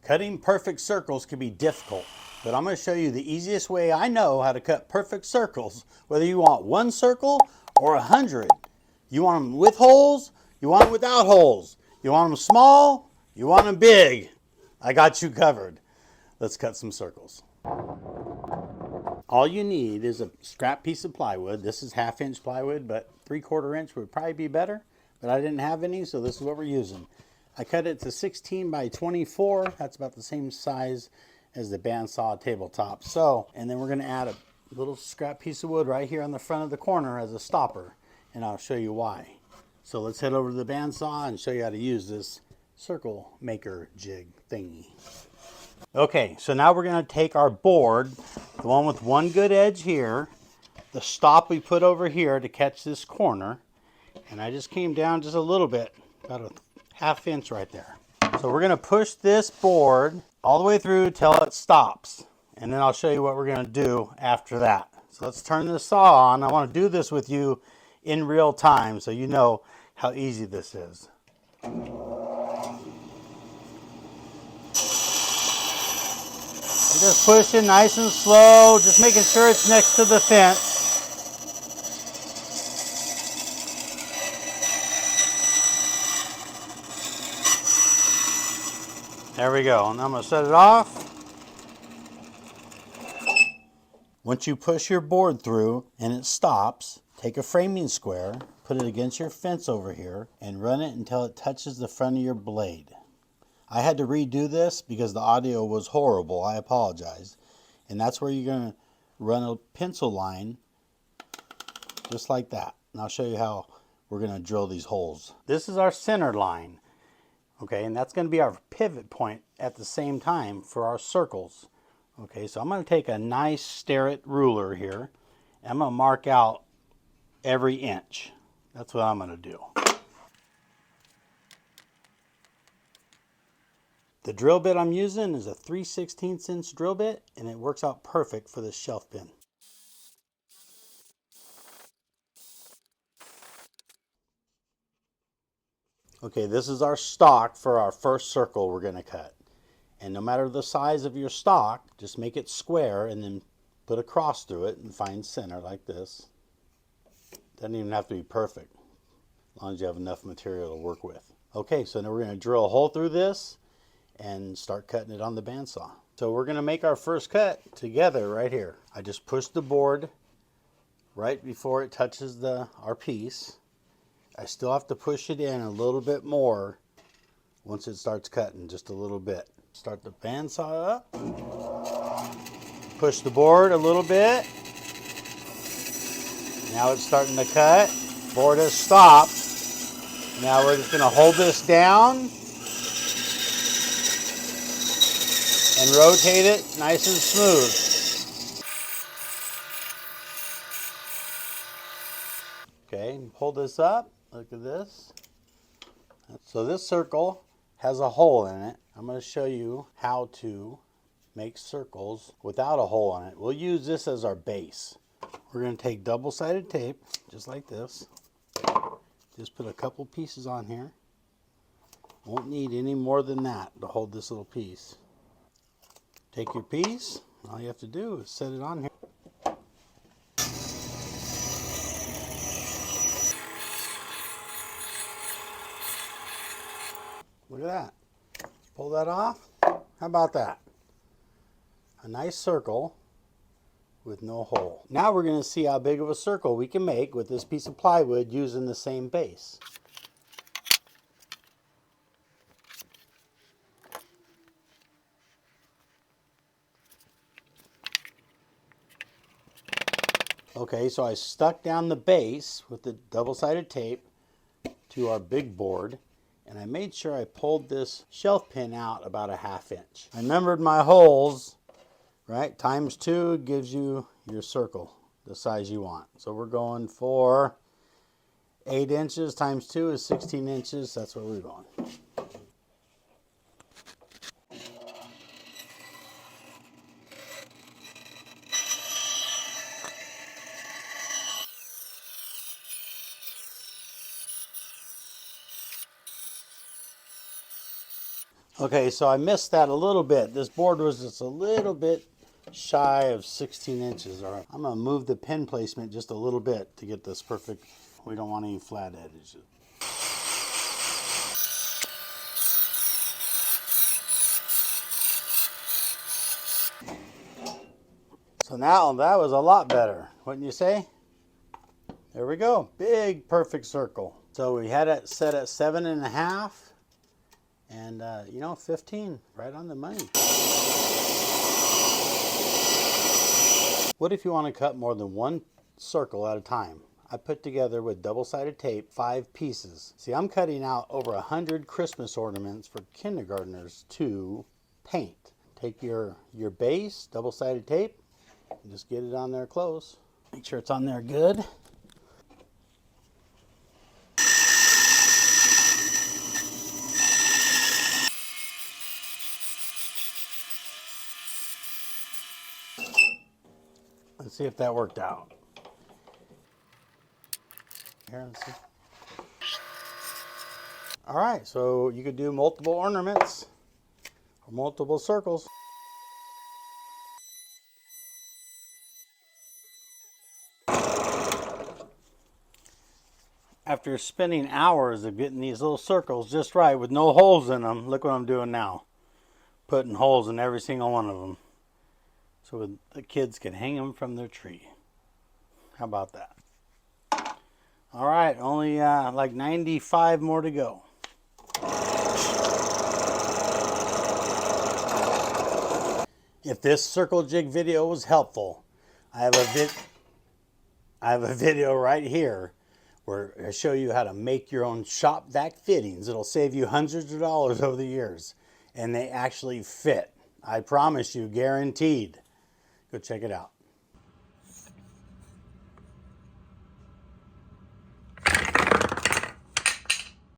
Cutting perfect circles can be difficult, but I'm going to show you the easiest way I know how to cut perfect circles, whether you want one circle or 100. You want them with holes, you want them without holes. You want them small, you want them big. I got you covered. Let's cut some circles. All you need is a scrap piece of plywood. This is 1/2 inch plywood, but 3/4 inch would probably be better, but I didn't have any, so this is what we're using. I cut it to 16 by 24. That's about the same size as the bandsaw tabletop. So, and then we're going to add a little scrap piece of wood right here on the front of the corner as a stopper, and I'll show you why. So let's head over to the bandsaw and show you how to use this circle maker jig thingy. Okay, so now we're going to take our board, the one with one good edge here, the stop we put over here to catch this corner, and I just came down just a little bit, about a 1/2 inch right there. So we're going to push this board all the way through till it stops, and then I'll show you what we're going to do after that. So let's turn this saw on. I want to do this with you in real time so you know how easy this is. Just pushing nice and slow, just making sure it's next to the fence. There we go, and I'm going to set it off. Once you push your board through and it stops, take a framing square, put it against your fence over here, and run it until it touches the front of your blade. I had to redo this because the audio was horrible. I apologize. And that's where you're going to run a pencil line just like that. And I'll show you how we're going to drill these holes. This is our center line. Okay, and that's going to be our pivot point at the same time for our circles. Okay, so I'm going to take a nice starrett ruler here. And I'm going to mark out every inch. That's what I'm going to do. The drill bit I'm using is a 3/16 inch drill bit, and it works out perfect for this shelf pin. Okay, this is our stock for our first circle we're going to cut. And no matter the size of your stock, just make it square and then put a cross through it and find center like this. Doesn't even have to be perfect, as long as you have enough material to work with. Okay, so now we're going to drill a hole through this and start cutting it on the bandsaw. So we're going to make our first cut together right here. I just pushed the board right before it touches our piece. I still have to push it in a little bit more once it starts cutting, just a little bit. Start the bandsaw up. Push the board a little bit. Now it's starting to cut. Board has stopped. Now we're just going to hold this down and rotate it nice and smooth. Okay, pull this up. Look at this. So this circle has a hole in it. I'm going to show you how to make circles without a hole in it. We'll use this as our base. We're going to take double-sided tape, just like this. Just put a couple pieces on here. Won't need any more than that to hold this little piece. Take your piece. All you have to do is set it on here. Look at that. Pull that off. How about that? A nice circle with no hole. Now we're going to see how big of a circle we can make with this piece of plywood using the same base. Okay, so I stuck down the base with the double-sided tape to our big board, and I made sure I pulled this shelf pin out about a 1/2 inch. I numbered my holes, right? ×2 gives you your circle, the size you want. So we're going for 8 inches times 2 is 16 inches. That's where we're going. Okay, so I missed that a little bit. This board was just a little bit shy of 16 inches. All right, I'm gonna move the pin placement just a little bit to get this perfect. We don't want any flat edges. So now that was a lot better, wouldn't you say? There we go, big perfect circle. So we had it set at 7.5 and you know, 15, right on the money. What if you want to cut more than one circle at a time? I put together with double-sided tape 5 pieces. See, I'm cutting out over 100 Christmas ornaments for kindergartners to paint. Take your base, double-sided tape, and just get it on there close. Make sure it's on there good. Let's see if that worked out. Here, let's see. All right, so you could do multiple ornaments or multiple circles. After spending hours of getting these little circles just right with no holes in them, look what I'm doing now. Putting holes in every single one of them so the kids can hang them from their tree. How about that? All right, only like 95 more to go. If this circle jig video was helpful, I have a video right here where I show you how to make your own shop vac fittings. It'll save you hundreds of dollars over the years, and they actually fit. I promise you, guaranteed. Go check it out.